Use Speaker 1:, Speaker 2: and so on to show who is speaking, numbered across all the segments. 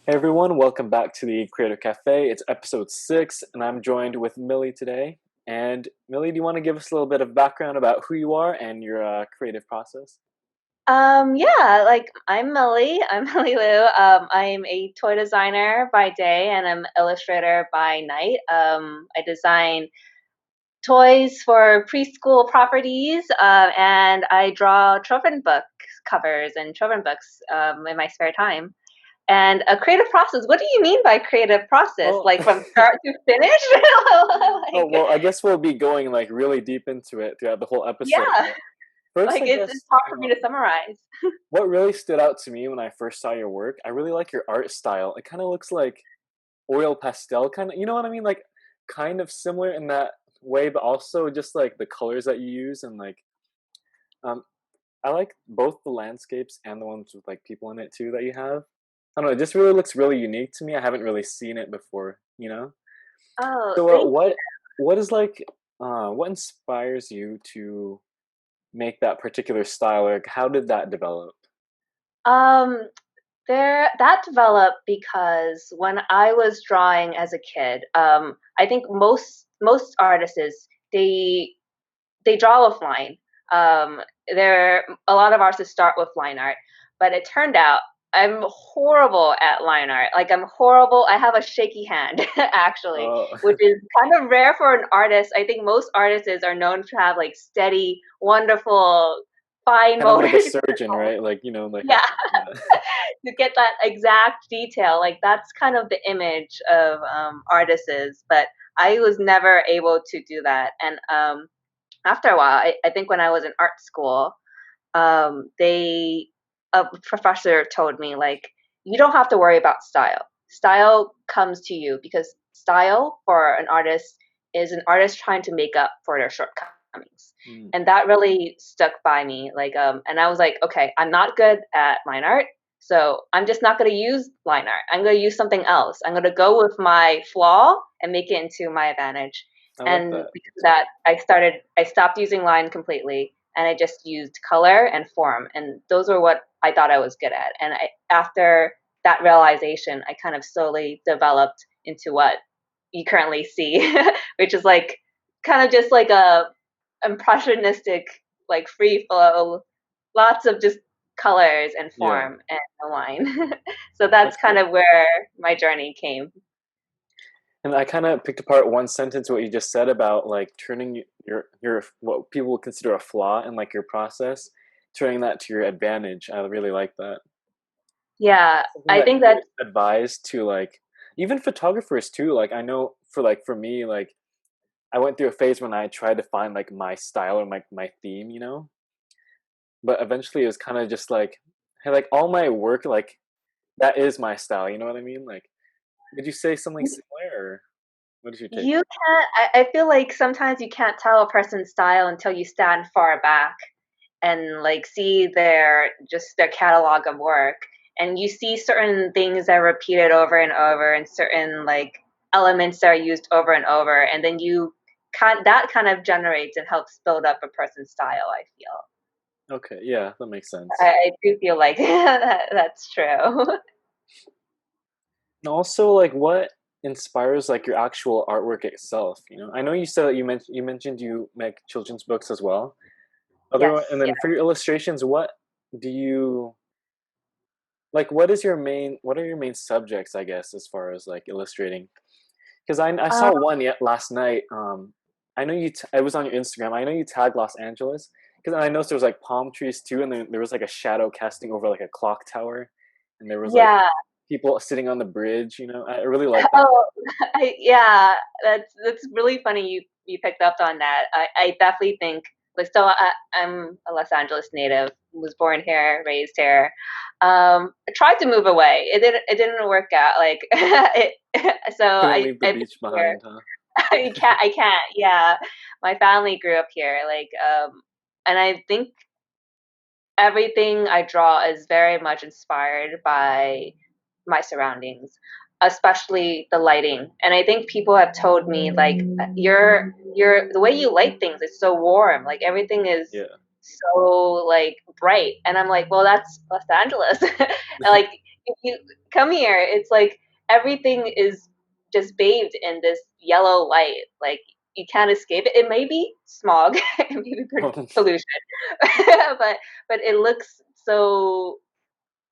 Speaker 1: Hey everyone, welcome back to the Creative Cafe. It's episode 6, and I'm joined with Millie today. And Millie, do you want to give us a little bit of background about who you are and your creative process?
Speaker 2: Yeah, like I'm Millie. I'm Millie Liu. I'm a toy designer by day and I'm an illustrator by night. I design toys for preschool properties, and I draw children book covers and children books in my spare time. And a creative process. What do you mean by creative process?
Speaker 1: Oh,
Speaker 2: Like from start to finish?
Speaker 1: oh
Speaker 2: Like,
Speaker 1: well, I guess we'll be going like really deep into it throughout the whole episode.
Speaker 2: yeah,
Speaker 1: But first,
Speaker 2: like
Speaker 1: I
Speaker 2: it's
Speaker 1: guess
Speaker 2: hard for me to summarize.
Speaker 1: what really stood out to me when I first saw your work, I really like your art style. It kind of looks like oil pastel, kind of. You know what I mean? Like kind of similar in that way, but also just like the colors that you use and like um, I like both the landscapes and the ones with like people in it too that you have. I don't know, it just really looks really unique to me. I haven't really seen it before, you know?
Speaker 2: Oh,
Speaker 1: So
Speaker 2: thank you.
Speaker 1: what is like what inspires you to make that particular style? Like how did that develop?
Speaker 2: Um, that developed because when I was drawing as a kid, I think most artists they they draw with line. There a lot of artists start with line art, but it turned out I'm horrible at line art. Like I'm horrible. I have a shaky hand actually,
Speaker 1: Oh,
Speaker 2: which is kind of rare for an artist. I think most artists are known to have like steady, wonderful, fine
Speaker 1: kind of
Speaker 2: motor
Speaker 1: like a surgeon,
Speaker 2: control.
Speaker 1: right? Like, like
Speaker 2: Yeah,
Speaker 1: yeah.
Speaker 2: to get that exact detail. Like that's kind of the image of artists, but I was never able to do that. And after a while, I think when I was in art school, they a professor told me like you don't have to worry about style. Style comes to you because style for an artist is an artist trying to make up for their shortcomings.
Speaker 1: Mm.
Speaker 2: And that really stuck by me. Like, and I was like, okay, I'm not good at line art, so I'm just not going to use line art. I'm going to use something else. I'm going to go with my flaw and make it into my advantage.
Speaker 1: I like
Speaker 2: And
Speaker 1: that.
Speaker 2: because of that, I stopped using line completely and I just used color and form. And those were what I thought I was good at. And after that realization, I kind of slowly developed into what you currently see, which is like kind of just like a impressionistic, like free flow, lots of just colors and
Speaker 1: Yeah.
Speaker 2: form and a line. So that's
Speaker 1: That's
Speaker 2: kind
Speaker 1: cool.
Speaker 2: of where my journey came.
Speaker 1: And I kind of picked apart one sentence what you just said about like turning your what people would consider a flaw in like your process, turning that to your advantage. I really like that.
Speaker 2: Yeah,
Speaker 1: Something
Speaker 2: I
Speaker 1: that
Speaker 2: think
Speaker 1: you would
Speaker 2: that's
Speaker 1: advise to like even photographers too. Like I know for me, like I went through a phase when I tried to find like my style or my theme, but eventually it was kind of just like, hey, like all my work, like that is my style. You know what I mean? Like, would you say something similar, or what is your take?
Speaker 2: you can't. I feel like sometimes you can't tell a person's style until you stand far back and like see their catalog of work, and you see certain things that are repeated over and over, and certain like elements that are used over and over, and then that kind of generates and helps build up a person's style. I feel.
Speaker 1: Okay, yeah, that makes sense.
Speaker 2: I do feel like that's true.
Speaker 1: And also, like, what inspires like your actual artwork itself? I know you said that you mentioned you make children's books as well. Other
Speaker 2: Yes,
Speaker 1: and
Speaker 2: yeah.
Speaker 1: then for your illustrations, what do you like? What are your main subjects? I guess as far as like illustrating, because I
Speaker 2: Um,
Speaker 1: saw one yet last night. I know I was on your Instagram. I know you tagged Los Angeles because I noticed there was like palm trees too, and then there was like a shadow casting over like a clock tower, and there was like
Speaker 2: yeah.
Speaker 1: people sitting on the bridge. I really like that.
Speaker 2: Oh, yeah. That's really funny. You picked up on that. I definitely think like so. I'm a Los Angeles native. Was born here, raised here. I tried to move away. It didn't work out. Like so
Speaker 1: Couldn't leave the
Speaker 2: I've been
Speaker 1: beach
Speaker 2: here.
Speaker 1: behind, huh?
Speaker 2: I can't. Yeah, my family grew up here. Like and I think everything I draw is very much inspired by my surroundings, especially the lighting. And I think people have told me like your the way you light things is so warm. Like everything is
Speaker 1: Yeah.
Speaker 2: so like bright. And I'm like, well, that's Los Angeles. And like if you come here, it's like everything is just bathed in this yellow light. Like you can't escape it. It may be smog, it may be
Speaker 1: Oh,
Speaker 2: pollution, but it looks so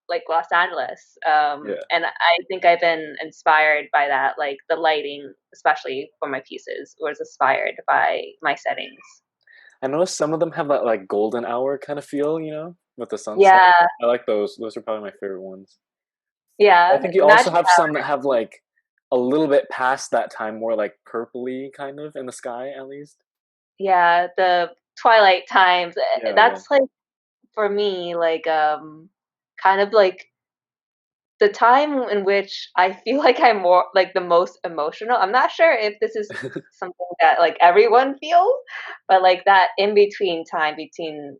Speaker 2: like Los Angeles.
Speaker 1: yeah.
Speaker 2: And I think I've been inspired by that. Like the lighting, especially for my pieces, was inspired by my settings.
Speaker 1: I noticed some of them have that like golden hour kind of feel, with the sunset.
Speaker 2: Yeah,
Speaker 1: I like those. Those are probably my favorite ones. I
Speaker 2: yeah,
Speaker 1: think you also
Speaker 2: magic
Speaker 1: have some that
Speaker 2: hour.
Speaker 1: have like a little bit past that time, more like purpley kind of in the sky at least.
Speaker 2: Yeah, the twilight times.
Speaker 1: Yeah, yeah.
Speaker 2: That's like for me, like kind of like the time in which I feel like I'm more like the most emotional. I'm not sure if this is something that like everyone feels, but like that in between time between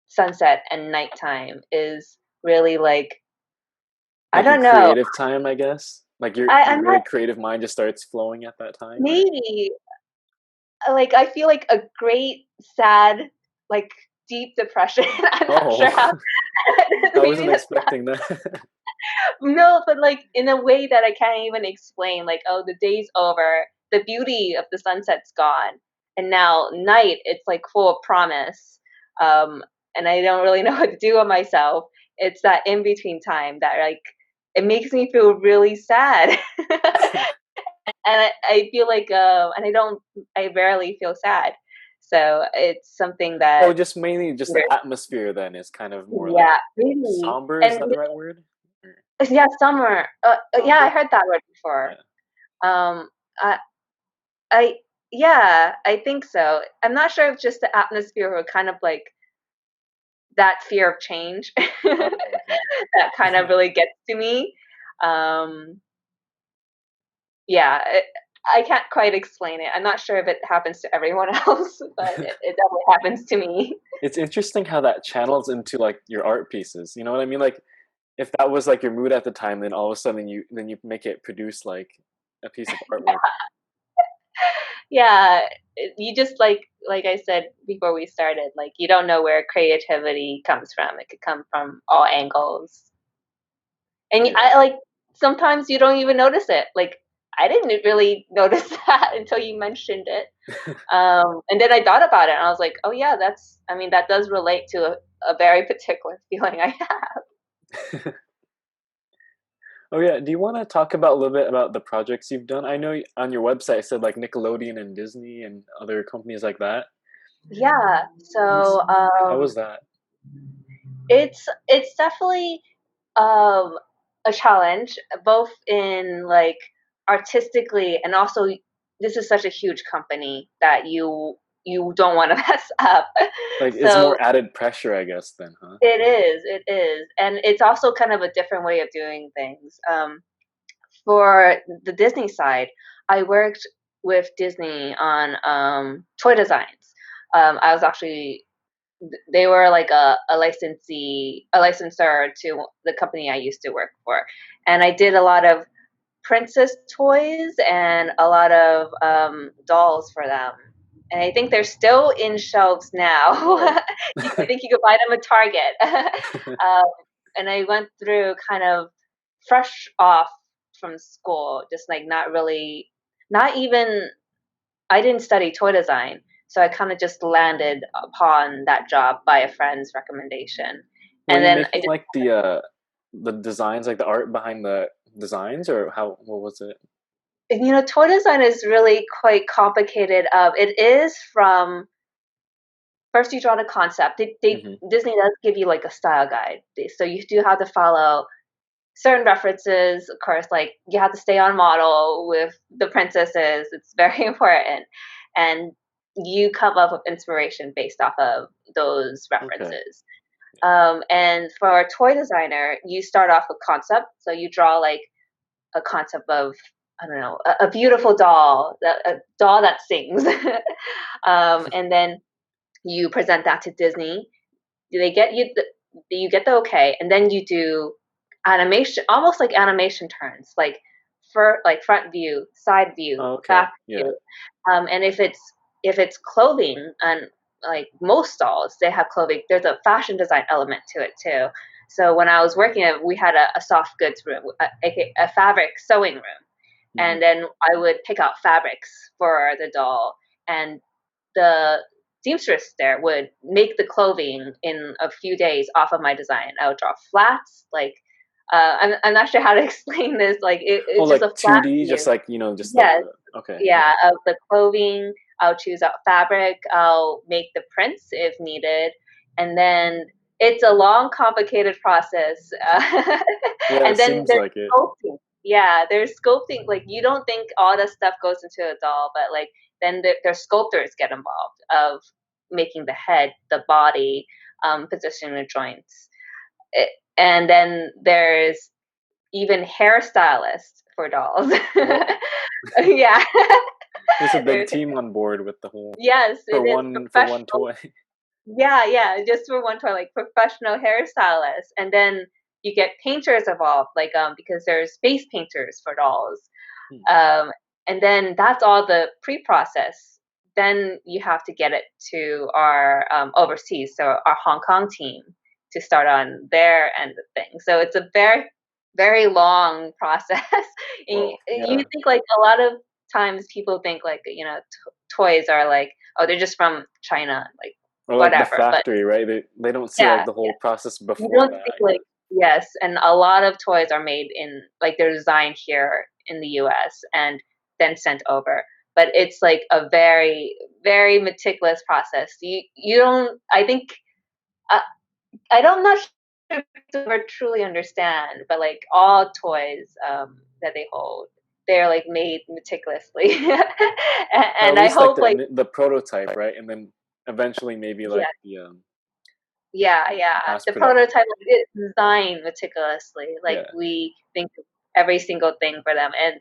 Speaker 2: sunset and nighttime is really like I
Speaker 1: Like your
Speaker 2: don't know.
Speaker 1: creative time, I guess. Like your
Speaker 2: I'm
Speaker 1: really
Speaker 2: not
Speaker 1: creative mind just starts flowing at that time, or
Speaker 2: maybe like I feel like a great sad like deep depression. I'm not
Speaker 1: oh,
Speaker 2: sure how.
Speaker 1: I
Speaker 2: Maybe
Speaker 1: wasn't
Speaker 2: that's
Speaker 1: expecting that.
Speaker 2: no, but like in a way that I can't even explain. Like, oh, the day's over, the beauty of the sunset's gone, and now night. It's like full of promise, um, and I don't really know what to do with myself. It's that in between time that like it makes me feel really sad, and I feel like, and I don't, I rarely feel sad, so it's something
Speaker 1: Oh,
Speaker 2: that
Speaker 1: just mainly just the atmosphere then is kind of more like
Speaker 2: yeah, really,
Speaker 1: somber. Is
Speaker 2: and
Speaker 1: that the right word? Or
Speaker 2: yeah, summer. Yeah, I
Speaker 1: somber?
Speaker 2: heard that word before.
Speaker 1: Yeah.
Speaker 2: Um, I, I, yeah, I think so. I'm not sure if just the atmosphere or kind of like that fear of change
Speaker 1: Oh, okay.
Speaker 2: that kind of really gets to me. Um, yeah, I can't quite explain it. I'm not sure if it happens to everyone else, but it definitely happens to me.
Speaker 1: It's interesting how that channels into like your art pieces. You know what I mean? Like if that was like your mood at the time, then all of a sudden you make it produce like a piece of artwork.
Speaker 2: Yeah, you just like I said before we started, like you don't know where creativity comes from. It could come from all angles. And
Speaker 1: Yeah.
Speaker 2: I like sometimes you don't even notice it. Like I didn't really notice that until you mentioned it. And then I thought about it and I was like, oh yeah, that's I mean that does relate to a very particular feeling I have.
Speaker 1: Oh yeah. Do you want to talk about a little bit about the projects you've done? I know on your website it said like Nickelodeon and Disney and other companies like that.
Speaker 2: Yeah.
Speaker 1: What's
Speaker 2: So
Speaker 1: how was that?
Speaker 2: it's definitely um a challenge both in like artistically and also this is such a huge company that you don't want to mess up.
Speaker 1: Like it's
Speaker 2: So
Speaker 1: more added pressure, I guess, then, huh?
Speaker 2: it is, and it's also kind of a different way of doing things. For the Disney side, I worked with Disney on toy designs. I was actually they were like a licensee, a licensor to the company I used to work for, and I did a lot of princess toys and a lot of dolls for them. And I think they're still in shelves now.
Speaker 1: Oh.
Speaker 2: I think you could buy them at Target. um, and I went through kind of fresh off from school, just like not really, not even, I didn't study toy design. So I kind of just landed upon that job by a friend's recommendation.
Speaker 1: Were
Speaker 2: And
Speaker 1: you
Speaker 2: then I
Speaker 1: making like the designs, like the art behind the designs, or how what was it?
Speaker 2: toy design is really quite complicated. It is from first you draw the concept.
Speaker 1: Hmm.
Speaker 2: Disney does give you like a style guide, so you do have to follow certain references. Of course, like you have to stay on model with the princesses. It's very important, and you come up with inspiration based off of those
Speaker 1: Okay.
Speaker 2: references. And for a toy designer, you start off with concept, so you draw like a concept of I don't know a beautiful doll, a doll that sings, and then you present that to Disney. They get you get the okay, and then you do animation, almost like animation turns, like for like front view, side view,
Speaker 1: Oh, okay.
Speaker 2: back
Speaker 1: Yeah.
Speaker 2: view, and if it's clothing and like most dolls, they have clothing. There's a fashion design element to it too. So when I was working, we had a soft goods room, a fabric sewing room,
Speaker 1: Hmm.
Speaker 2: and then I would pick out fabrics for the doll, and the seamstress there would make the clothing in a few days off of my design. I would draw flats, like I'm not sure how to explain this. Like
Speaker 1: Oh,
Speaker 2: it's just a
Speaker 1: like
Speaker 2: flat
Speaker 1: 2D, just
Speaker 2: view.
Speaker 1: like just like
Speaker 2: Yes,
Speaker 1: the okay, yeah.
Speaker 2: yeah, of the clothing. I'll choose out fabric. I'll make the prints if needed, and then it's a long, complicated process.
Speaker 1: Yeah, it
Speaker 2: And then
Speaker 1: seems
Speaker 2: there's
Speaker 1: like it.
Speaker 2: sculpting. Yeah, there's sculpting. Like you don't think all that stuff goes into a doll, but like then there's sculptors get involved of making the head, the body, positioning the joints, it, and then there's even hairstylists for dolls.
Speaker 1: Whoa.
Speaker 2: Yeah.
Speaker 1: There's a big
Speaker 2: There's
Speaker 1: team on board with the whole
Speaker 2: yes,
Speaker 1: for
Speaker 2: it is
Speaker 1: one
Speaker 2: professional.
Speaker 1: toy.
Speaker 2: Yeah, yeah, just for one toy, like professional hairstylists, and then you get painters involved, like because there's face painters for dolls,
Speaker 1: Hmm,
Speaker 2: um, and then that's all the pre-process. Then you have to get it to our overseas, so our Hong Kong team to start on their end of things. So it's a very, very long process. And
Speaker 1: whoa,
Speaker 2: you
Speaker 1: yeah.
Speaker 2: think like a lot of times people think like toys are like, oh, they're just from China, like
Speaker 1: Or like the
Speaker 2: whatever. But
Speaker 1: factory, right? They don't see like
Speaker 2: yeah,
Speaker 1: the whole process
Speaker 2: you
Speaker 1: before
Speaker 2: don't
Speaker 1: that,
Speaker 2: think
Speaker 1: I
Speaker 2: like
Speaker 1: guess.
Speaker 2: yes, and a lot of toys are made in like they're designed here in the US and then sent over. But it's like a very, very meticulous process. You don't I think uh, I don't not sure if people ever truly understand, but like all toys that they hold, they're like made meticulously.
Speaker 1: Or at
Speaker 2: And I
Speaker 1: least like
Speaker 2: hope like
Speaker 1: the prototype, right? And then eventually maybe
Speaker 2: yeah,
Speaker 1: like the
Speaker 2: yeah, yeah.
Speaker 1: mass
Speaker 2: The
Speaker 1: production.
Speaker 2: prototype is designed meticulously. Like
Speaker 1: Yeah.
Speaker 2: we think of every single thing for them, and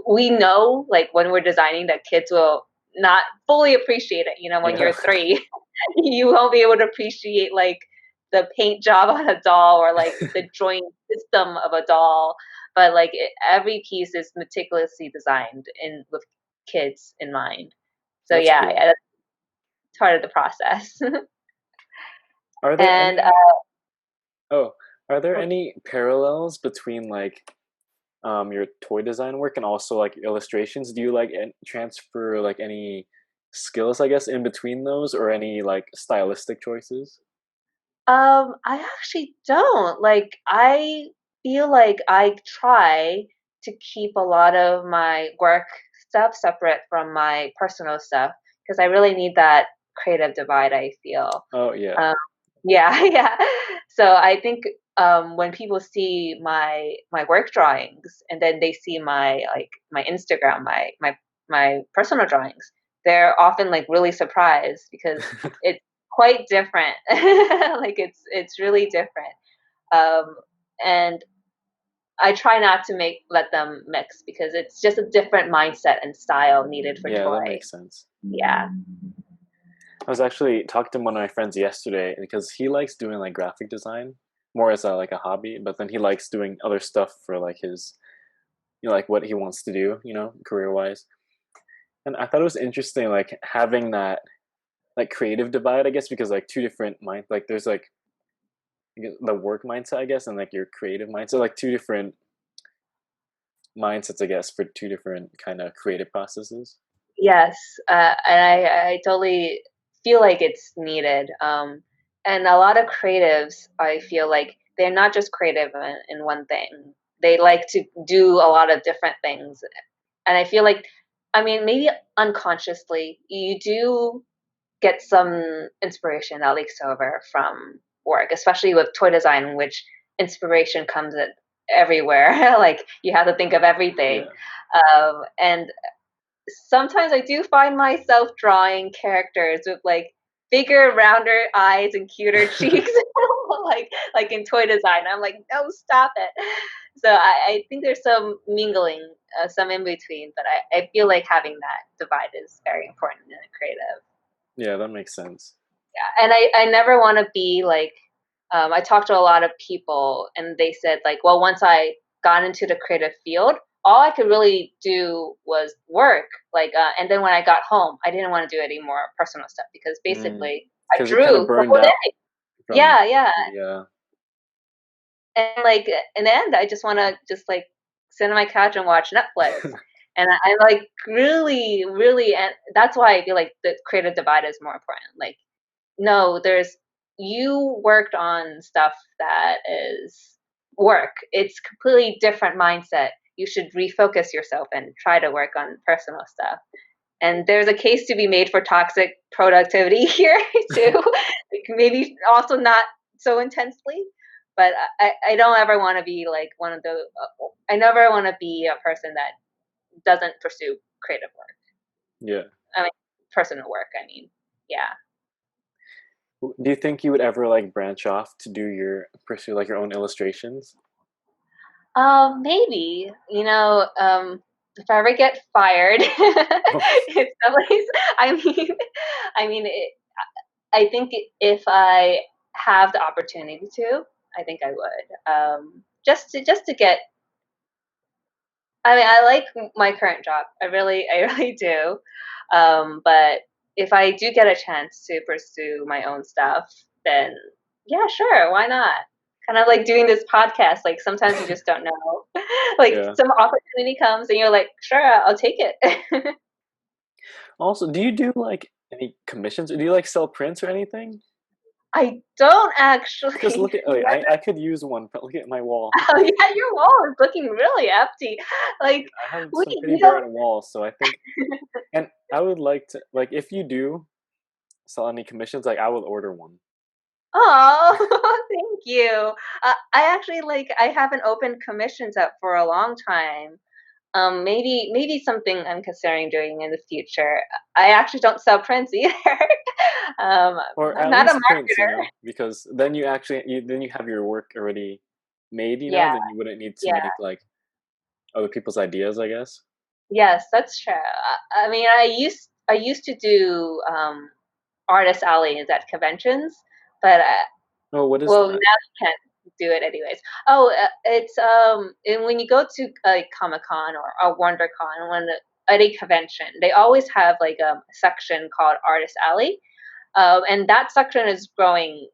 Speaker 2: we know, like when we're designing, that kids will not fully appreciate it. You know, when
Speaker 1: Yeah.
Speaker 2: you're 3, you won't be able to appreciate like the paint job on a doll or like the joint system of a doll. But like every piece is meticulously designed in with kids in mind. So
Speaker 1: That's
Speaker 2: yeah,
Speaker 1: cool.
Speaker 2: yeah, that's part of the process.
Speaker 1: Are there
Speaker 2: And
Speaker 1: any oh, are there any parallels between like your toy design work and also like illustrations? Do you like transfer like any skills, I guess, in between those or any like stylistic choices?
Speaker 2: I actually don't. Like, I feel like I try to keep a lot of my work stuff separate from my personal stuff because I really need that creative divide, I feel.
Speaker 1: Oh yeah.
Speaker 2: Um, yeah, yeah. So I think when people see my work drawings and then they see my like my Instagram, my personal drawings, they're often like really surprised because it's quite different. Like it's really different. Um, and I try not to make let them mix because it's just a different mindset and style needed for
Speaker 1: Yeah, that
Speaker 2: toy.
Speaker 1: makes sense.
Speaker 2: Yeah.
Speaker 1: I was actually talking to one of my friends yesterday because he likes doing like graphic design more as a like a hobby, but then he likes doing other stuff for like his like what he wants to do, career wise. And I thought it was interesting like having that like creative divide, I guess, because like two different mind like there's like the work mindset, I guess, and like your creative mindset, like two different mindsets, I guess, for two different kind of creative processes.
Speaker 2: Yes, and I totally feel like it's needed. And a lot of creatives, I feel like they're not just creative in one thing. They like to do a lot of different things. And I feel like, I mean, maybe unconsciously, you do get some inspiration that leaks over from work, especially with toy design, in which inspiration comes at everywhere. Like you have to think of everything.
Speaker 1: Yeah.
Speaker 2: And sometimes I do find myself drawing characters with like bigger, rounder eyes and cuter cheeks, like in toy design. I'm like, no, stop it. So I think there's some mingling, some in between, but I feel like having that divide is very important in a creative.
Speaker 1: Yeah, that makes sense.
Speaker 2: Yeah, and I never want to be like. I talked to a lot of people, and they said like, well, once I got into the creative field, all I could really do was work. Like, and then when I got home, I didn't want to do any more personal stuff because basically I
Speaker 1: Because you're kind of
Speaker 2: drew the
Speaker 1: burned
Speaker 2: whole
Speaker 1: out
Speaker 2: day.
Speaker 1: from
Speaker 2: Yeah, yeah,
Speaker 1: yeah.
Speaker 2: and like in the end, I just want to just like sit on my couch and watch Netflix. And I like really, really, and that's why I feel like the creative divide is more important. Like, no, there's you worked on stuff that is work. It's completely different mindset. You should refocus yourself and try to work on personal stuff. And there's a case to be made for toxic productivity here too. Like maybe also not so intensely, but I don't ever want to be like one of those. I never want to be a person that doesn't pursue creative work.
Speaker 1: Yeah.
Speaker 2: I mean, personal work. I mean, yeah.
Speaker 1: Do you think you would ever like branch off to pursue like your own illustrations?
Speaker 2: Maybe, if I ever get fired, it's always, I mean, I mean, I think if I have the opportunity to, I think I would. Just to get. I mean, I like my current job. I really do. But if I do get a chance to pursue my own stuff, then yeah, sure, why not? Kind of like doing this podcast. Like sometimes you just don't know. Like
Speaker 1: Yeah.
Speaker 2: some opportunity comes and you're like, sure, I'll take it.
Speaker 1: Also, do you do like any commissions or do you like sell prints or anything?
Speaker 2: I don't
Speaker 1: Because
Speaker 2: actually.
Speaker 1: look at, oh, yeah, I could use one. But look at my wall.
Speaker 2: Oh yeah, your wall is looking really empty. Like,
Speaker 1: I have
Speaker 2: wait,
Speaker 1: some pretty
Speaker 2: you don't.
Speaker 1: barren walls, so I think, and I would like to, like, if you do sell any commissions, like, I will order one.
Speaker 2: Oh, thank you. I actually like I haven't opened commissions up for a long time. Maybe something I'm considering doing in the future. I actually don't sell prints either. um,
Speaker 1: Or
Speaker 2: I'm
Speaker 1: at
Speaker 2: not a
Speaker 1: least prints,
Speaker 2: marketer.
Speaker 1: because then you actually, then you have your work already made,
Speaker 2: Yeah,
Speaker 1: then you wouldn't need to
Speaker 2: yeah,
Speaker 1: make, like, other people's ideas, I guess.
Speaker 2: yes, that's true. I mean, I used to do artist alleys at conventions, but
Speaker 1: Oh, what is
Speaker 2: well, now
Speaker 1: that?
Speaker 2: you can't do it anyways. Oh, it's and when you go to like Comic Con or WonderCon, when at a convention, they always have like a section called Artist Alley, and that section is growing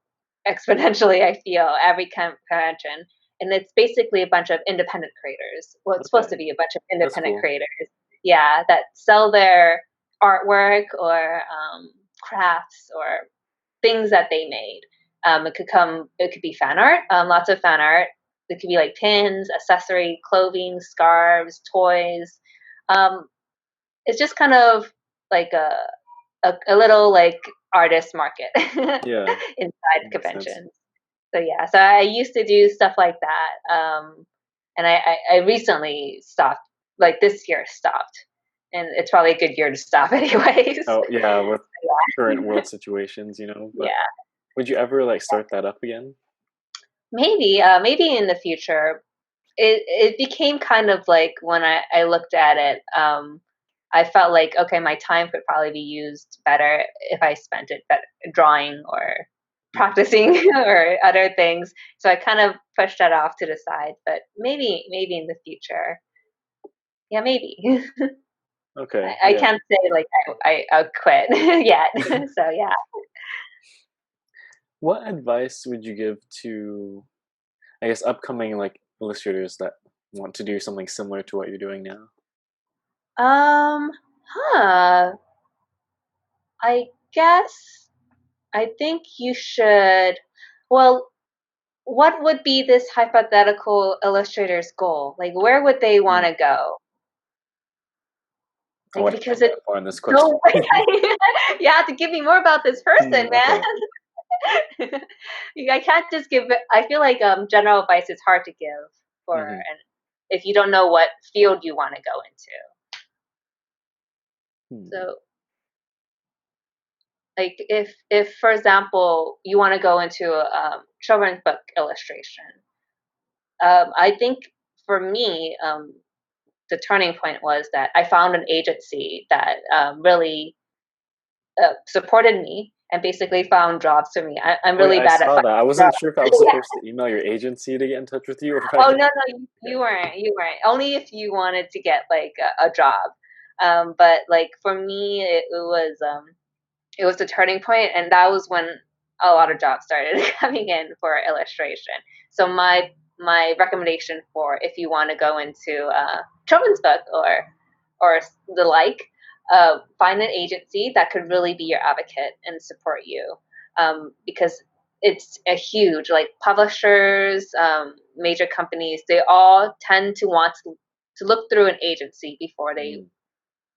Speaker 2: exponentially. I feel every convention, and it's basically a bunch of independent creators. Well, it's supposed
Speaker 1: Okay,
Speaker 2: to be a bunch of
Speaker 1: that's
Speaker 2: independent
Speaker 1: cool.
Speaker 2: creators, yeah, that sell their artwork or crafts or things that they made. It could be fan art, lots of fan art. It could be like pins, accessory, clothing, scarves, toys. Um, it's just kind of like a little like artist market
Speaker 1: Yeah,
Speaker 2: inside
Speaker 1: makes sense.
Speaker 2: conventions. So yeah, so I used to do stuff like that, and I recently stopped. Like this year stopped, and it's probably a good year to stop anyways.
Speaker 1: Oh, yeah, with current world situations, but
Speaker 2: Yeah.
Speaker 1: would you ever, like, start that up again?
Speaker 2: Maybe in the future. It became kind of like when I looked at it, I felt like okay, my time could probably be used better if I spent it better drawing or
Speaker 1: Mhm.
Speaker 2: practicing or other things. So I kind of pushed that off to the side. But maybe in the future, yeah, maybe.
Speaker 1: Okay,
Speaker 2: I
Speaker 1: yeah.
Speaker 2: can't say like I'll quit yet. So yeah.
Speaker 1: What advice would you give to, I guess, upcoming, like, illustrators that want to do something similar to what you're doing now?
Speaker 2: Um. Huh. I guess I think you should. Well, what would be this hypothetical illustrator's goal? Like, where would they
Speaker 1: Mm,
Speaker 2: want to go?
Speaker 1: I
Speaker 2: Like,
Speaker 1: wouldn't go
Speaker 2: because
Speaker 1: that
Speaker 2: it's
Speaker 1: far in this question.
Speaker 2: so. You have to give me more about this person, man.
Speaker 1: Okay.
Speaker 2: I can't just give. I feel like general advice is hard to give for
Speaker 1: Mhm.
Speaker 2: and if you don't know what field you want to go into.
Speaker 1: Hmm.
Speaker 2: So, like, if for example you want to go into children's book illustration, I think for me, the turning point was that I found an agency that really supported me and basically found jobs for me. I'm
Speaker 1: Oh, yeah,
Speaker 2: really
Speaker 1: I
Speaker 2: bad at
Speaker 1: saw that.
Speaker 2: finding
Speaker 1: I wasn't sure if I was
Speaker 2: jobs.
Speaker 1: supposed to email your agency to get in touch with you or if I
Speaker 2: Oh
Speaker 1: just
Speaker 2: no, no,
Speaker 1: yeah.
Speaker 2: you weren't. You weren't. Only if you wanted to get like a job. But like for me, it was the turning point, and that was when a lot of jobs started coming in for illustration. So my recommendation for if you want to go into children's book or the like. Find an agency that could really be your advocate and support you, because it's a huge, like, publishers, major companies. They all tend to want to look through an agency before they
Speaker 1: Mm.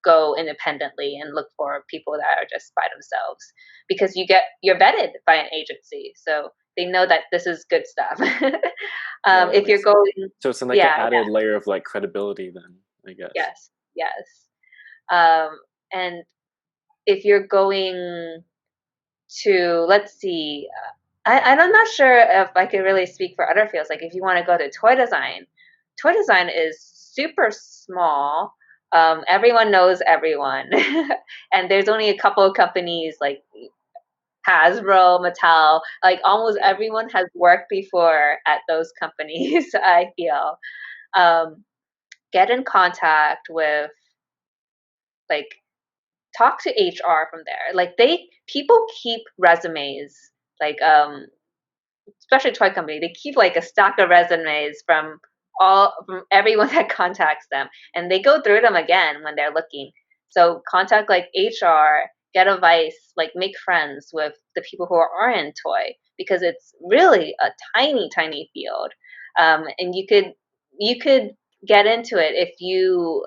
Speaker 2: go independently and look for people that are just by themselves, because you're vetted by an agency, so they know that this is good stuff.
Speaker 1: Yeah, that
Speaker 2: If you're
Speaker 1: makes sense.
Speaker 2: going,
Speaker 1: So it's in like an
Speaker 2: yeah,
Speaker 1: added layer of like credibility then, I guess.
Speaker 2: yes, yes. And if you're going to, let's see, I'm not sure if I could really speak for other fields. Like if you want to go to toy design is super small. Everyone knows everyone, and there's only a couple of companies like Hasbro, Mattel. Like almost everyone has worked before at those companies. I feel. Um, get in contact with, like, talk to HR from there. Like people keep resumes, like, especially toy company, they keep like a stack of resumes from everyone that contacts them, and they go through them again when they're looking. So contact like HR, get advice, like make friends with the people who are in toy, because it's really a tiny, tiny field, and you could get into it if you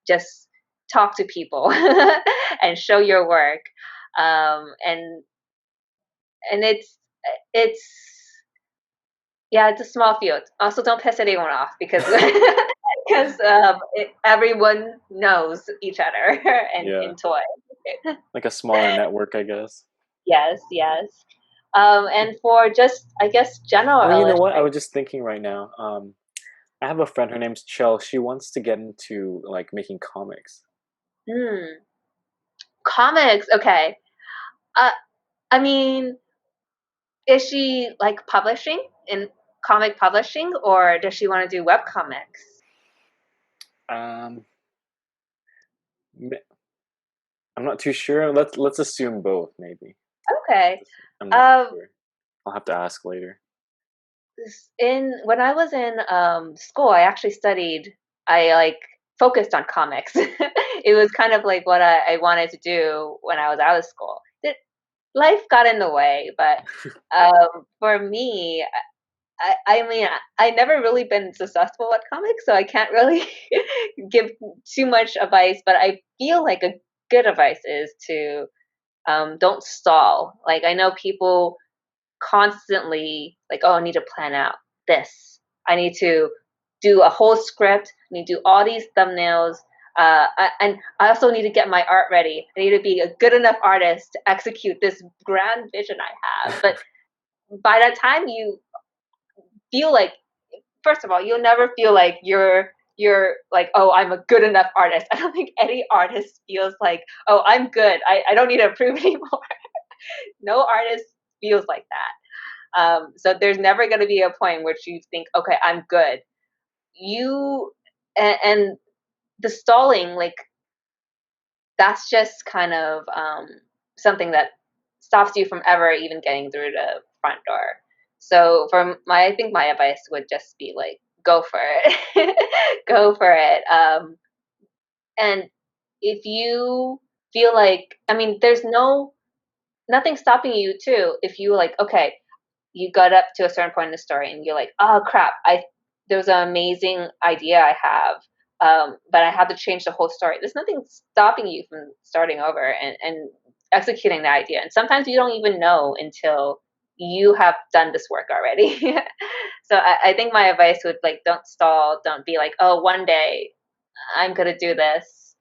Speaker 2: just talk to people and show your work, and it's yeah, it's a small field. Also, don't piss anyone off, because because everyone knows each other and
Speaker 1: Yeah,
Speaker 2: in toy.
Speaker 1: like a smaller network, I guess.
Speaker 2: Yes, yes. And for just, I guess,
Speaker 1: Oh, you know
Speaker 2: generalist,
Speaker 1: what? I
Speaker 2: like,
Speaker 1: was just thinking right now. I have a friend. Her name's Chell. She wants to get into like making comics.
Speaker 2: hmm, comics. Okay. Uh, I mean, is she like publishing in comic publishing, or does she want to do web comics?
Speaker 1: Um, m- I'm not too sure. Let's assume both, maybe.
Speaker 2: Okay.
Speaker 1: I'm not
Speaker 2: Um,
Speaker 1: sure. I'll have to ask later.
Speaker 2: in when I was in school, I actually studied. I like focused on comics. It was kind of like what I wanted to do when I was out of school. Life got in the way, but for me, I mean, I never really been successful at comics, so I can't really give too much advice. But I feel like a good advice is to, don't stall. Like I know people constantly like, oh, I need to plan out this. I need to do a whole script. I need to do all these thumbnails. And I also need to get my art ready. I need to be a good enough artist to execute this grand vision I have. But by that time, you feel like, first of all, you'll never feel like you're like, oh, I'm a good enough artist. I don't think any artist feels like, oh, I'm good. I don't need to improve anymore. No artist feels like that. So there's never going to be a point where you think, okay, I'm good. You and the stalling, like that's just kind of something that stops you from ever even getting through the front door. So I think my advice would just be like, go for it, go for it. And if you feel like, I mean, there's nothing stopping you too. If you like, okay, you got up to a certain point in the story and you're like, oh crap, I there was an amazing idea I have, but I had to change the whole story. There's nothing stopping you from starting over and executing the idea. And sometimes you don't even know until you have done this work already. So I think my advice would, like, don't stall. Don't be like, oh, one day I'm gonna do this.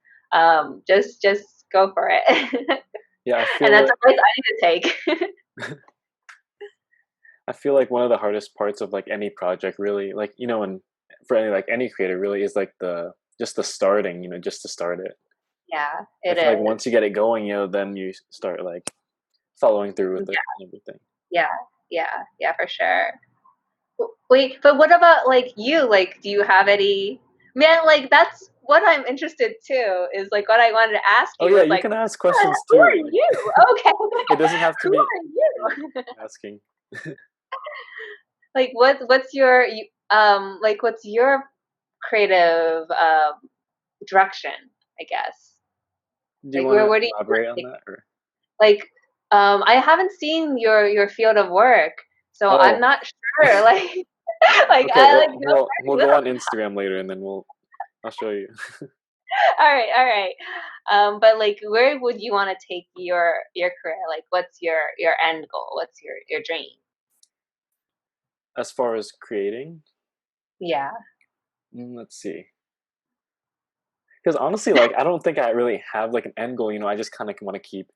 Speaker 2: Just go for it.
Speaker 1: Yeah,
Speaker 2: And that's advice I need to take.
Speaker 1: I feel like one of the hardest parts of like any project, really, like and for any like any creator, really, is like the just the starting. Just to start it.
Speaker 2: Yeah,
Speaker 1: I
Speaker 2: it
Speaker 1: feel like
Speaker 2: is.
Speaker 1: once you get it going, then you start like following through with it and everything.
Speaker 2: Yeah, yeah, yeah, for sure. Wait, but what about like you? Like, do you have any? Man, like that's what I'm interested too. Is like what I wanted to ask
Speaker 1: Oh
Speaker 2: you
Speaker 1: yeah,
Speaker 2: was
Speaker 1: you
Speaker 2: like,
Speaker 1: can ask questions
Speaker 2: who
Speaker 1: too.
Speaker 2: are
Speaker 1: Like
Speaker 2: you? Okay,
Speaker 1: it doesn't have to
Speaker 2: who
Speaker 1: be
Speaker 2: are
Speaker 1: me
Speaker 2: you?
Speaker 1: asking.
Speaker 2: Like what's your like what's your creative direction, I guess?
Speaker 1: Do you
Speaker 2: Like
Speaker 1: want to
Speaker 2: where do you
Speaker 1: elaborate
Speaker 2: want
Speaker 1: on
Speaker 2: to take
Speaker 1: that, or?
Speaker 2: like I haven't seen your field of work, so I'm
Speaker 1: Oh,
Speaker 2: not sure like like
Speaker 1: okay.
Speaker 2: I like
Speaker 1: Well,
Speaker 2: know
Speaker 1: well, we'll
Speaker 2: very
Speaker 1: go
Speaker 2: little.
Speaker 1: on Instagram later, and then I'll show you.
Speaker 2: All right, all right. But like where would you want to take your career? Like what's your end goal? What's your dream?
Speaker 1: As far as creating,
Speaker 2: Yeah.
Speaker 1: let's see. Because honestly, like, I don't think I really have like an end goal. I just kind of want to keep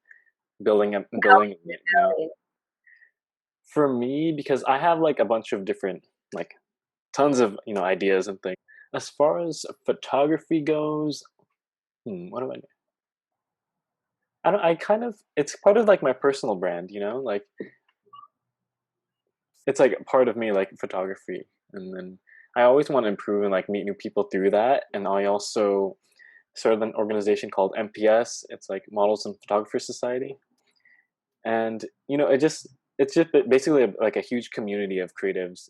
Speaker 1: building and building it. For me, because I have like a bunch of different, like, tons of ideas and things. As far as photography goes, what do I do? I don't. I kind of. It's part of like my personal brand. Like it's like part of me, like photography, and then I always want to improve and like meet new people through that. And I also started an organization called MPS. It's like Models and Photographers Society, and it's just basically like a huge community of creatives.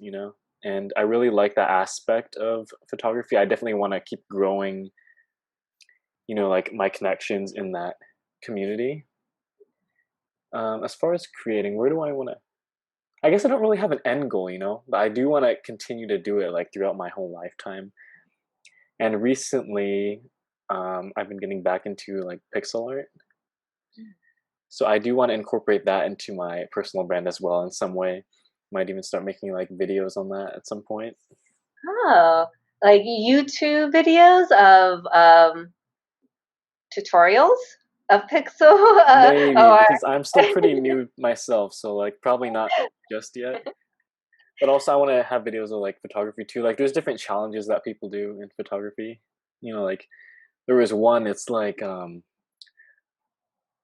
Speaker 1: And I really like that aspect of photography. I definitely want to keep growing, like my connections in that community. As far as creating, where do I want to? I guess I don't really have an end goal, but I do want to continue to do it like throughout my whole lifetime. And recently, I've been getting back into like pixel art. So I do want to incorporate that into my personal brand as well in some way. Might even start making like videos on that at some point.
Speaker 2: Oh, like YouTube videos of tutorials of Pixel
Speaker 1: Maybe
Speaker 2: or
Speaker 1: because I'm still pretty new myself, so like probably not just yet. But also I want to have videos of like photography too. Like there's different challenges that people do in photography. Like there was one, it's like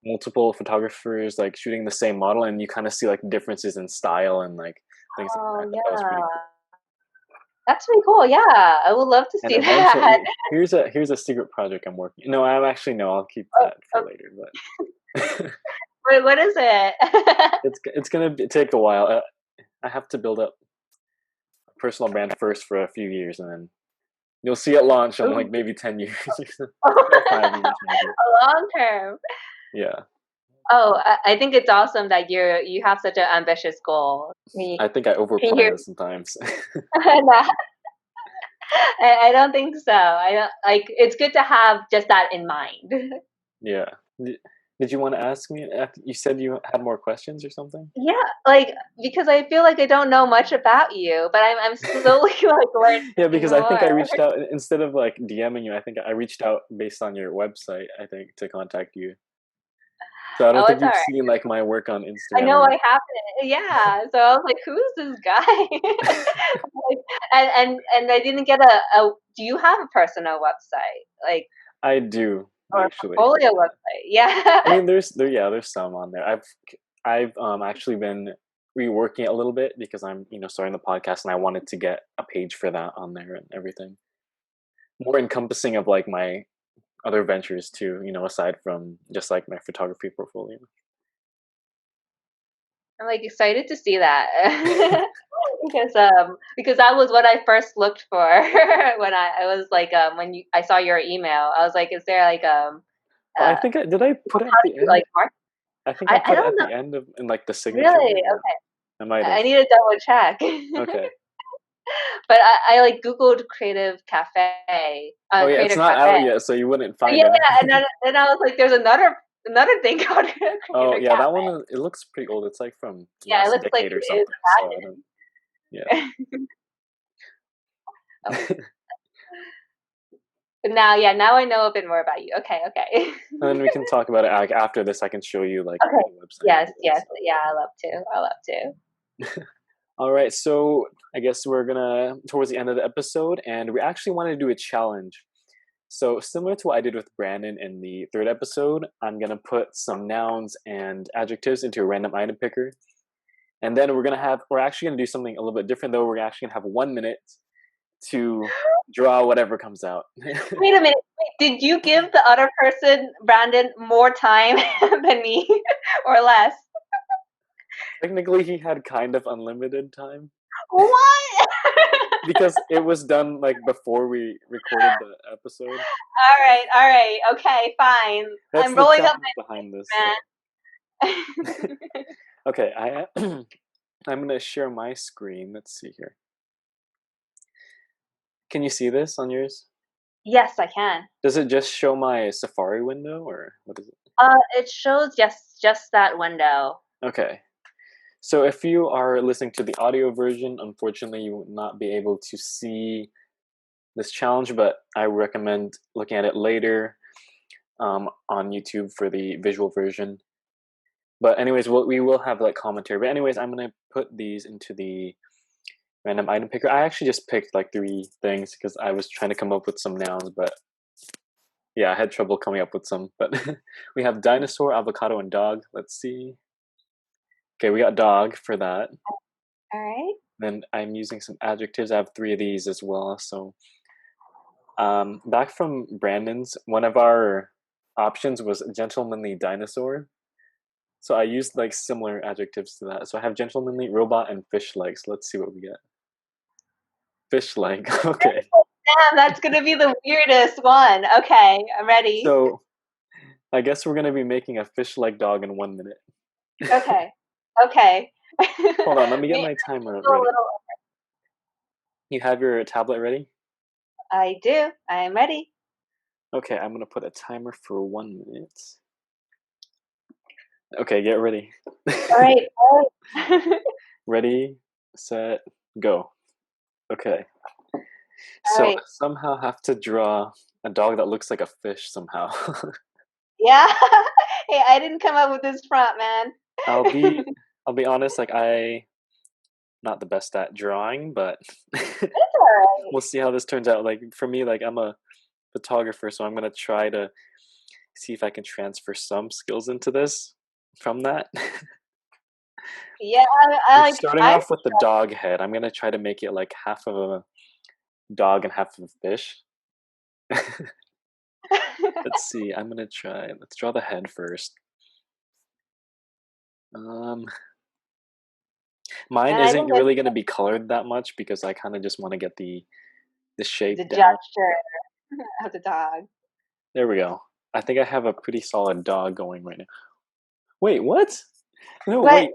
Speaker 1: multiple photographers like shooting the same model, and you kind of see like differences in style and like things like that.
Speaker 2: oh
Speaker 1: I thought that was pretty cool.
Speaker 2: yeah, that's pretty cool. Yeah, I would love to
Speaker 1: And
Speaker 2: see that.
Speaker 1: eventually, here's a secret project I'm working. No, I'm actually no. I'll keep
Speaker 2: Oh,
Speaker 1: that for
Speaker 2: oh,
Speaker 1: later. But
Speaker 2: wait, what is it?
Speaker 1: it's gonna take a while. I have to build up a personal brand first for a few years, and then you'll see it launch in
Speaker 2: Ooh.
Speaker 1: like maybe 10 years, or 5 years maybe.
Speaker 2: A long term.
Speaker 1: Yeah,
Speaker 2: Oh, I think it's awesome that you have such an ambitious goal.
Speaker 1: I think I
Speaker 2: Can you
Speaker 1: overplan sometimes.
Speaker 2: no, I don't think so. I don't like it's good to have just that in mind.
Speaker 1: Yeah. Did, did you want to ask me? You said you had more questions or something.
Speaker 2: Yeah, like because I feel like I don't know much about you, but I'm slowly like
Speaker 1: Yeah,
Speaker 2: learning
Speaker 1: because I think
Speaker 2: more.
Speaker 1: I reached out instead of like DMing you. I think I reached out based on your website. I think to contact you. So I don't
Speaker 2: Oh,
Speaker 1: think
Speaker 2: it's
Speaker 1: you've
Speaker 2: alright.
Speaker 1: seen like my work on
Speaker 2: I
Speaker 1: Instagram
Speaker 2: know
Speaker 1: or
Speaker 2: I
Speaker 1: anything.
Speaker 2: haven't. Yeah. So I was like, "Who's this guy?" Like, and I didn't get a do you have a personal website? Like,
Speaker 1: I do
Speaker 2: or a
Speaker 1: actually.
Speaker 2: portfolio
Speaker 1: Yeah.
Speaker 2: website? Yeah.
Speaker 1: I mean, there's some on there. I've actually been reworking it a little bit because I'm starting the podcast, and I wanted to get a page for that on there and everything, more encompassing of like my other ventures too. Aside from just like my photography portfolio.
Speaker 2: I'm, like, excited to see that. Because that was what I first looked for when I was like, when I saw your email. I was like, "Is there like,
Speaker 1: Oh, I
Speaker 2: uh,
Speaker 1: think did I put it
Speaker 2: how
Speaker 1: at
Speaker 2: do
Speaker 1: the
Speaker 2: you, like,
Speaker 1: end?
Speaker 2: market?"
Speaker 1: I think I
Speaker 2: I
Speaker 1: put it
Speaker 2: don't
Speaker 1: at
Speaker 2: know.
Speaker 1: the end of in like the signature.
Speaker 2: Really?
Speaker 1: Or I might
Speaker 2: I
Speaker 1: have.
Speaker 2: need to double check.
Speaker 1: Okay.
Speaker 2: But I like Googled creative cafe,
Speaker 1: Oh yeah, it's
Speaker 2: creator
Speaker 1: not
Speaker 2: cafe.
Speaker 1: out yet, so you wouldn't find
Speaker 2: Yeah, yeah, and
Speaker 1: anything.
Speaker 2: then I was like, there's another thing called
Speaker 1: Oh
Speaker 2: creator
Speaker 1: yeah, that
Speaker 2: cafe.
Speaker 1: one it looks pretty old. It's like from
Speaker 2: Yeah, it
Speaker 1: last
Speaker 2: looks like
Speaker 1: decade or
Speaker 2: it is
Speaker 1: something. So I don't. Yeah.
Speaker 2: abandoned. Oh, but now, yeah, now I know a bit more about you. Okay, okay.
Speaker 1: And then we can talk about it like after this. I can show you like
Speaker 2: Okay.
Speaker 1: the website and
Speaker 2: Yes,
Speaker 1: everything.
Speaker 2: yes,
Speaker 1: So.
Speaker 2: yeah, I love to. I love to.
Speaker 1: All right, so I guess we're gonna towards the end of the episode, and we actually want to do a challenge. So similar to what I did with Brandon in the third episode, I'm gonna put some nouns and adjectives into a random item picker, and then we're actually gonna do something a little bit different though. We're actually gonna have 1 minute to draw whatever comes out.
Speaker 2: Wait a minute. Wait, did you give the other person, Brandon, more time than me or less?
Speaker 1: Technically, he had kind of unlimited time.
Speaker 2: What?
Speaker 1: because it was done like before we recorded the episode.
Speaker 2: All right, okay, fine.
Speaker 1: That's
Speaker 2: I'm
Speaker 1: the
Speaker 2: rolling up
Speaker 1: challenge behind this.
Speaker 2: my man.
Speaker 1: Okay, I'm gonna share my screen. Let's see here. Can you see this on yours?
Speaker 2: Yes, I can.
Speaker 1: Does it just show my Safari window or what is it?
Speaker 2: It shows just that window.
Speaker 1: Okay. So if you are listening to the audio version, unfortunately you will not be able to see this challenge, but I recommend looking at it later on YouTube for the visual version. But anyways, we will have like commentary. But anyways, I'm gonna put these into the random item picker. I actually just picked like 3 things because I was trying to come up with some nouns, but yeah, I had trouble coming up with some. But we have dinosaur, avocado, and dog. Let's see. Okay, we got dog for that.
Speaker 2: All right.
Speaker 1: Then I'm using some adjectives. I have 3 of these as well. So back from Brandon's, one of our options was gentlemanly dinosaur. So I used like similar adjectives to that. So I have gentlemanly, robot, and fish legs. Let's see what we get. Fish leg. Okay.
Speaker 2: Damn, that's gonna be the weirdest one. Okay, I'm ready.
Speaker 1: So I guess we're gonna be making a fish leg dog in 1 minute.
Speaker 2: Okay. Okay.
Speaker 1: Hold on, let me get
Speaker 2: Me
Speaker 1: my timer
Speaker 2: a
Speaker 1: ready.
Speaker 2: little.
Speaker 1: You have your tablet ready?
Speaker 2: I do. I am ready.
Speaker 1: Okay, I'm gonna put a timer for 1 minute. Okay, get ready.
Speaker 2: All right. All right.
Speaker 1: Ready, set, go. Okay.
Speaker 2: All
Speaker 1: So I
Speaker 2: right.
Speaker 1: somehow have to draw a dog that looks like a fish somehow.
Speaker 2: Yeah. Hey, I didn't come up with this prompt, man.
Speaker 1: I'll be I'll be honest, like I not the best at drawing, but
Speaker 2: It's all right.
Speaker 1: we'll see how this turns out. Like for me, like I'm a photographer, so I'm gonna try to see if I can transfer some skills into this from that.
Speaker 2: Yeah, I
Speaker 1: We're
Speaker 2: like.
Speaker 1: starting
Speaker 2: I'm.
Speaker 1: off with the dog head. I'm gonna try to make it like half of a dog and half of a fish. Let's see. I'm gonna try. Let's draw the head first. Um, Mine
Speaker 2: And I
Speaker 1: isn't
Speaker 2: think that
Speaker 1: really gonna be colored that much because I kind of just want to get the shape
Speaker 2: the
Speaker 1: down.
Speaker 2: gesture of the dog.
Speaker 1: There we go. I think I have a pretty solid dog going right now. Wait, what? No,
Speaker 2: But
Speaker 1: wait.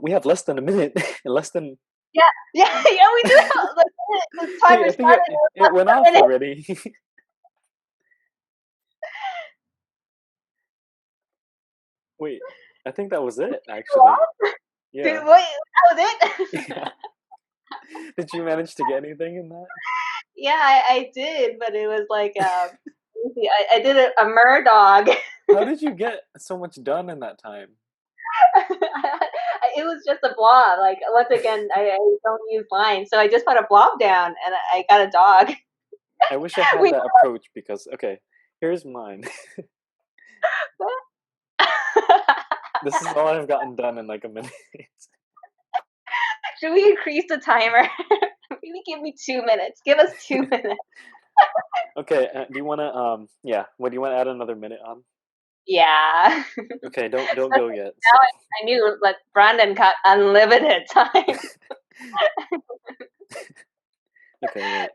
Speaker 1: We have less than a minute. Less than.
Speaker 2: yeah, yeah, yeah. We do have the
Speaker 1: Wait,
Speaker 2: timer
Speaker 1: I think
Speaker 2: started
Speaker 1: it went
Speaker 2: in
Speaker 1: off
Speaker 2: a minute.
Speaker 1: already. Wait, I think that was it. Actually,
Speaker 2: Dude,
Speaker 1: yeah.
Speaker 2: wait, that was
Speaker 1: Yeah.
Speaker 2: it.
Speaker 1: Did you manage to get anything in that?
Speaker 2: Yeah, I did, but it was like I did a mer dog.
Speaker 1: How did you get so much done in that time?
Speaker 2: It was just a blob. Like once again, I don't use lines, so I just put a blob down and I got a dog.
Speaker 1: I wish I had
Speaker 2: We
Speaker 1: that approach because okay, here's mine. This is all I've gotten done in like a minute.
Speaker 2: Should we increase the timer? Maybe give me 2 minutes. Give us 2 minutes.
Speaker 1: Okay, do you want to yeah, what do you want to add another minute on?
Speaker 2: Yeah.
Speaker 1: Okay, don't go
Speaker 2: Especially
Speaker 1: yet. So
Speaker 2: now I knew like Brandon got unlimited time.
Speaker 1: okay, wait.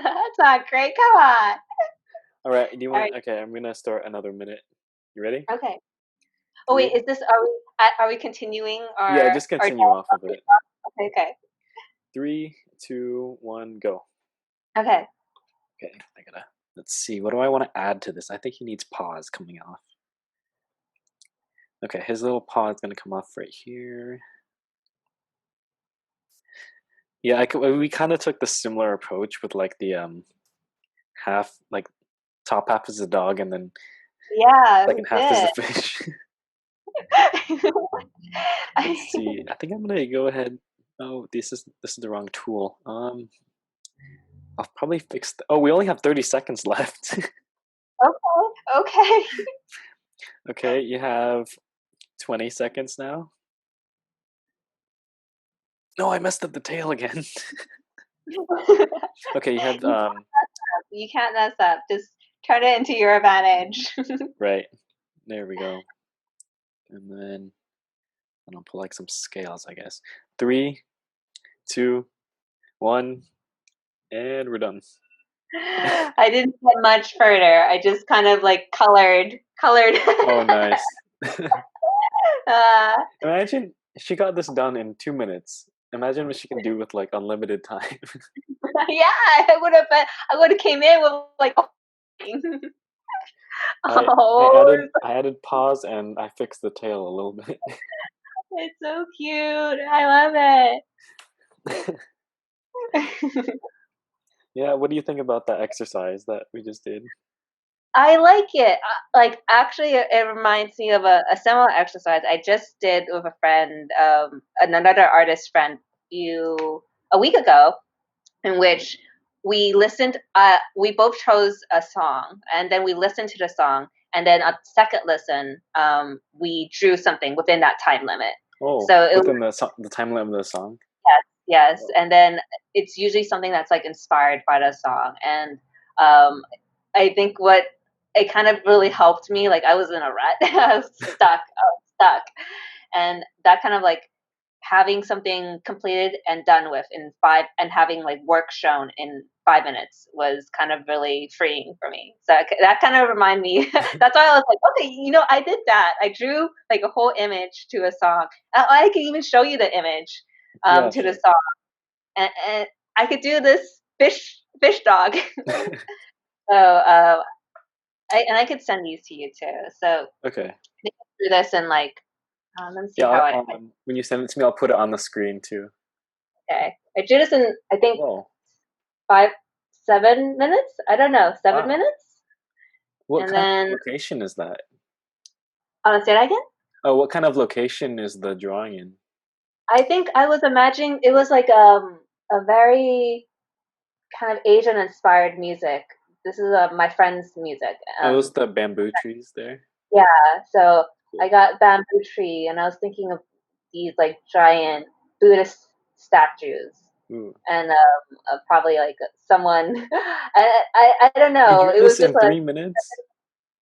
Speaker 2: That's not great. Come on.
Speaker 1: All right, do you
Speaker 2: All
Speaker 1: want
Speaker 2: right.
Speaker 1: to okay, I'm going to start another minute. You ready?
Speaker 2: Okay. Oh wait,
Speaker 1: 3.
Speaker 2: is this are we continuing
Speaker 1: Yeah, just
Speaker 2: or
Speaker 1: continue off of it.
Speaker 2: okay, okay.
Speaker 1: 3, 2, 1, go.
Speaker 2: Okay.
Speaker 1: Okay, I got to let's see. What do I want to add to this? I think he needs paws coming off. Okay, his little paw is going to come off right here. Yeah, we kind of took the similar approach with like the half like top half is a dog and then
Speaker 2: Yeah, we
Speaker 1: second half is a
Speaker 2: did.
Speaker 1: fish. Let's
Speaker 2: I,
Speaker 1: see. I think I'm gonna go ahead. Oh, this is the wrong tool. I'll probably fix. Oh, we only have 30 seconds left.
Speaker 2: okay, okay.
Speaker 1: Okay, you have 20 seconds now. No, I messed up the tail again. Okay, you have
Speaker 2: You can't mess up. Just turn it into your advantage.
Speaker 1: right. There we go. And then I'll pull like some scales, I guess. 3, two, one, and we're done.
Speaker 2: I didn't get much further. I just kind of like colored.
Speaker 1: Oh, nice.
Speaker 2: uh,
Speaker 1: Imagine she got this done in 2 minutes. Imagine what she can do with like unlimited time.
Speaker 2: yeah, I would have came in with like
Speaker 1: I I
Speaker 2: oh,
Speaker 1: added I added pause and I fixed the tail a little bit.
Speaker 2: it's so cute. I love it.
Speaker 1: Yeah, what do you think about that exercise that we just did?
Speaker 2: I like it. Like actually, it reminds me of a similar exercise I just did with a friend, another artist friend, few a week ago, in which we listened. We both chose a song, and then we listened to the song, and then a second listen, we drew something within that time limit.
Speaker 1: Oh,
Speaker 2: So it was
Speaker 1: within the time limit of the song.
Speaker 2: yes,
Speaker 1: Oh,
Speaker 2: and then it's usually something that's like inspired by the song, and um, I think what it kind of really helped me, like I was in a rut, I was stuck, and that kind of like having something completed and done with in five, and having like work shown in 5 minutes was kind of really freeing for me. So that kind of reminded me. That's why I was like, okay, I did that. I drew like a whole image to a song. I can even show you the image
Speaker 1: yeah,
Speaker 2: to the
Speaker 1: sure.
Speaker 2: song, and I could do this fish dog. So I could send these to you too. So I
Speaker 1: Okay.
Speaker 2: think I'll do this in like let me see
Speaker 1: Yeah,
Speaker 2: how
Speaker 1: when you send it to me, I'll put it on the screen too.
Speaker 2: okay. I did this in I think
Speaker 1: Whoa.
Speaker 2: 5 7 minutes. I don't know, seven
Speaker 1: Wow.
Speaker 2: minutes,
Speaker 1: What
Speaker 2: and
Speaker 1: kind of
Speaker 2: then
Speaker 1: location is that?
Speaker 2: say that again.
Speaker 1: Oh, what kind of location is the drawing in?
Speaker 2: I think I was imagining it was like a very kind of Asian inspired music. This is my friend's music.
Speaker 1: Are those the bamboo trees there?
Speaker 2: Yeah, so I
Speaker 1: Cool.
Speaker 2: got bamboo tree, and I was thinking of these like giant Buddhist statues,
Speaker 1: Ooh.
Speaker 2: and probably like someone. I don't
Speaker 1: You
Speaker 2: know.
Speaker 1: drew
Speaker 2: It was
Speaker 1: this
Speaker 2: just
Speaker 1: in
Speaker 2: like
Speaker 1: 3 minutes?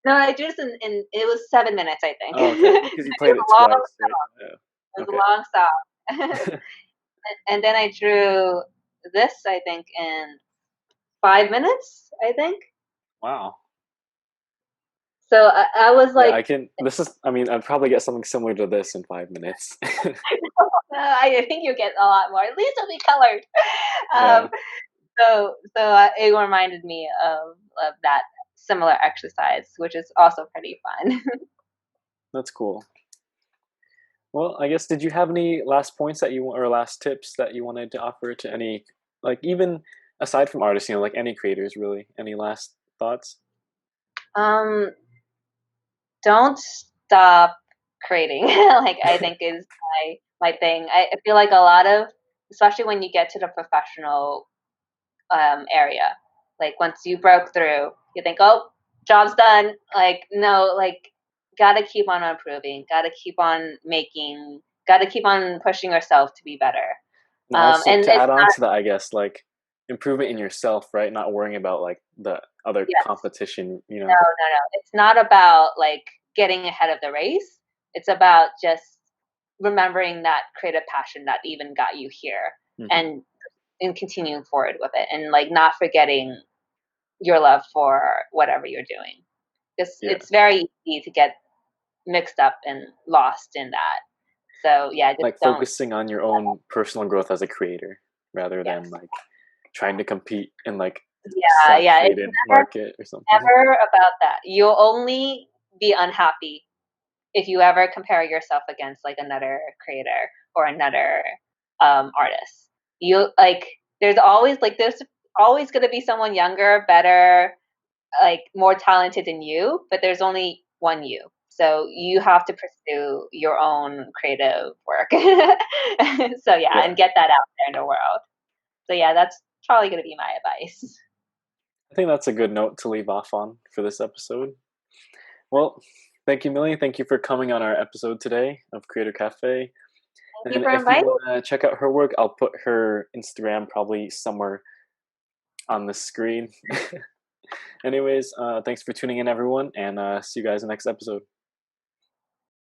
Speaker 2: no, I drew this in it was 7 minutes, I think.
Speaker 1: Oh, okay. Because you
Speaker 2: It
Speaker 1: played
Speaker 2: was
Speaker 1: it
Speaker 2: a long,
Speaker 1: twice, right?
Speaker 2: it was a
Speaker 1: Okay.
Speaker 2: long song, and then I drew this, I think, in 5 minutes, I think.
Speaker 1: Wow.
Speaker 2: So I was
Speaker 1: Yeah,
Speaker 2: like,
Speaker 1: I mean, I'd probably get something similar to this in 5 minutes.
Speaker 2: I think you get a lot more. At least it'll be colored.
Speaker 1: Yeah,
Speaker 2: Um, it reminded me of that similar exercise, which is also pretty fun.
Speaker 1: that's cool. Well, I guess did you have any last points that you or last tips that you wanted to offer to any, like even aside from artists, like any creators really? Any last thoughts?
Speaker 2: um, don't stop creating. Like I think is my thing. I feel like a lot of, especially when you get to the professional area, like once you broke through, you think, oh, job's done. Like no, like gotta keep on improving. Gotta keep on making. Gotta keep on pushing yourself to be better.
Speaker 1: And also
Speaker 2: And
Speaker 1: to
Speaker 2: it's
Speaker 1: add on
Speaker 2: not
Speaker 1: to that, I guess like improvement in yourself, right? Not worrying about like the other
Speaker 2: yes.
Speaker 1: competition,
Speaker 2: No, no, no. It's not about like getting ahead of the race. It's about just remembering that creative passion that even got you here,
Speaker 1: Hmm.
Speaker 2: and continuing forward with it, and like not forgetting your love for whatever you're doing. Because
Speaker 1: Yeah,
Speaker 2: it's very easy to get mixed up and lost in that. So yeah, just
Speaker 1: like
Speaker 2: don't.
Speaker 1: focusing on your own personal growth as a creator rather than
Speaker 2: Yes.
Speaker 1: like trying to compete in like
Speaker 2: Yeah, yeah. It's
Speaker 1: saturated market or something.
Speaker 2: never about that. You'll only be unhappy if you ever compare yourself against like another creator or another artist. You like there's always going to be someone younger, better, like more talented than you, but there's only one you. So you have to pursue your own creative work. So yeah,
Speaker 1: Yeah,
Speaker 2: and get that out there in the world. So yeah, that's probably going to be my advice.
Speaker 1: I think that's a good note to leave off on for this episode. Well, thank you, Millie. Thank you for coming on our episode today of Creator Cafe.
Speaker 2: Thank you
Speaker 1: And
Speaker 2: for
Speaker 1: if you
Speaker 2: inviting.
Speaker 1: want to check out her work, I'll put her Instagram probably somewhere on the screen. Anyways, thanks for tuning in, everyone, and see you guys in the next episode.